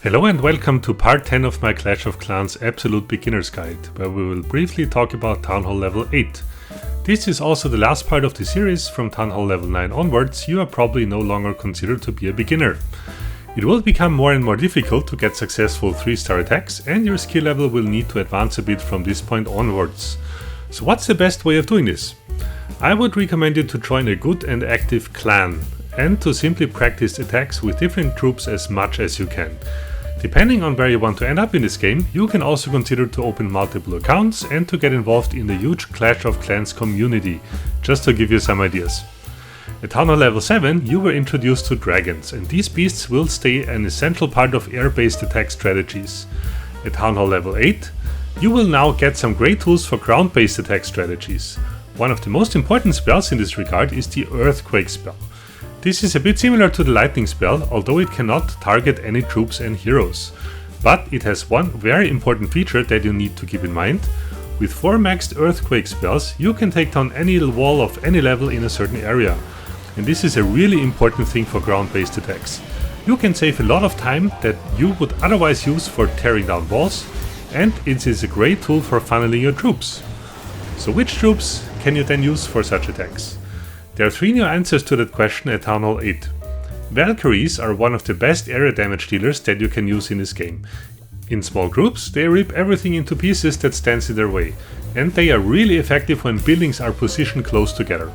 Hello and welcome to part 10 of my Clash of Clans Absolute Beginner's Guide, where we will briefly talk about Town Hall level 8. This is also the last part of the series. From Town Hall level 9 onwards, you are probably no longer considered to be a beginner. It will become more and more difficult to get successful 3-star attacks, and your skill level will need to advance a bit from this point onwards. So what's the best way of doing this? I would recommend you to join a good and active clan, and to simply practice attacks with different troops as much as you can. Depending on where you want to end up in this game, you can also consider to open multiple accounts and to get involved in the huge Clash of Clans community, just to give you some ideas. At Town Hall level 7 you were introduced to dragons, and these beasts will stay an essential part of air-based attack strategies. At Town Hall level 8 you will now get some great tools for ground-based attack strategies. One of the most important spells in this regard is the Earthquake spell. This is a bit similar to the lightning spell, although it cannot target any troops and heroes. But it has one very important feature that you need to keep in mind. With 4 maxed earthquake spells, you can take down any wall of any level in a certain area. And this is a really important thing for ground-based attacks. You can save a lot of time that you would otherwise use for tearing down walls, and it is a great tool for funneling your troops. So which troops can you then use for such attacks? There are 3 new answers to that question at Town Hall 8. Valkyries are one of the best area damage dealers that you can use in this game. In small groups, they rip everything into pieces that stands in their way, and they are really effective when buildings are positioned close together.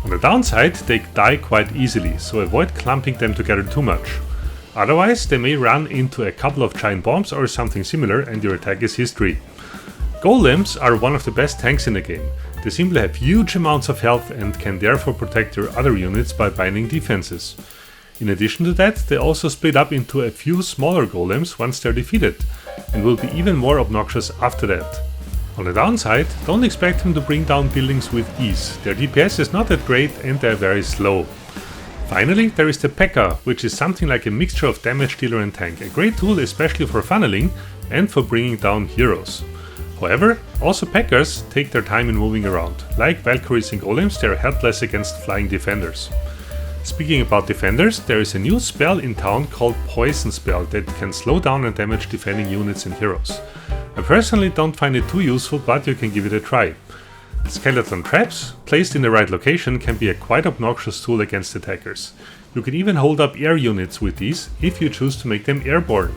On the downside, they die quite easily, so avoid clumping them together too much. Otherwise, they may run into a couple of giant bombs or something similar and your attack is history. Golems are one of the best tanks in the game. They simply have huge amounts of health and can therefore protect your other units by binding defenses. In addition to that, they also split up into a few smaller golems once they're defeated, and will be even more obnoxious after that. On the downside, don't expect them to bring down buildings with ease. Their DPS is not that great and they're very slow. Finally, there is the P.E.K.K.A., which is something like a mixture of damage dealer and tank, a great tool especially for funneling and for bringing down heroes. However, also P.E.K.K.A.s take their time in moving around. Like Valkyries and Golems, they are helpless against flying defenders. Speaking about defenders, there is a new spell in town called Poison Spell that can slow down and damage defending units and heroes. I personally don't find it too useful, but you can give it a try. Skeleton traps, placed in the right location, can be a quite obnoxious tool against attackers. You can even hold up air units with these if you choose to make them airborne.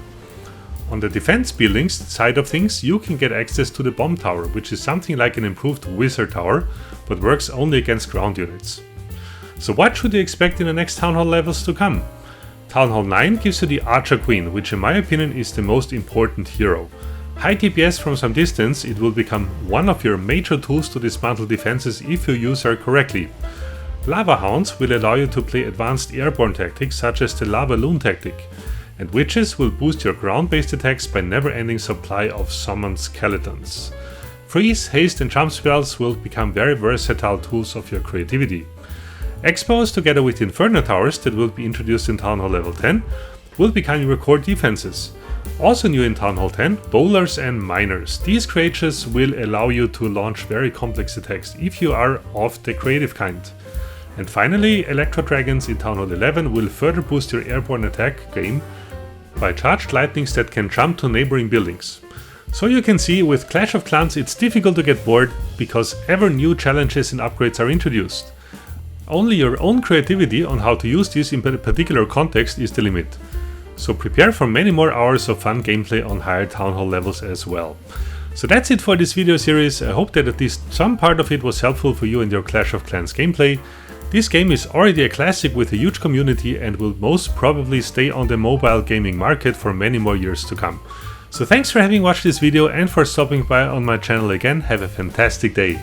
On the defense buildings side of things, you can get access to the bomb tower, which is something like an improved wizard tower, but works only against ground units. So what should you expect in the next Town Hall levels to come? Town Hall 9 gives you the Archer Queen, which in my opinion is the most important hero. High DPS from some distance, it will become one of your major tools to dismantle defenses if you use her correctly. Lava Hounds will allow you to play advanced airborne tactics such as the Lava Loon tactic. And Witches will boost your ground-based attacks by never-ending supply of summoned skeletons. Freeze, haste and jump spells will become very versatile tools of your creativity. Expos, together with Inferno Towers that will be introduced in Town Hall level 10, will become your core defenses. Also new in Town Hall 10, Bowlers and Miners. These creatures will allow you to launch very complex attacks if you are of the creative kind. And finally, Electro Dragons in Town Hall 11 will further boost your airborne attack game by charged lightnings that can jump to neighboring buildings. So you can see, with Clash of Clans it's difficult to get bored because ever new challenges and upgrades are introduced. Only your own creativity on how to use this in a particular context is the limit. So prepare for many more hours of fun gameplay on higher Town Hall levels as well. So that's it for this video series. I hope that at least some part of it was helpful for you in your Clash of Clans gameplay. This game is already a classic with a huge community and will most probably stay on the mobile gaming market for many more years to come. So thanks for having watched this video and for stopping by on my channel again. Have a fantastic day.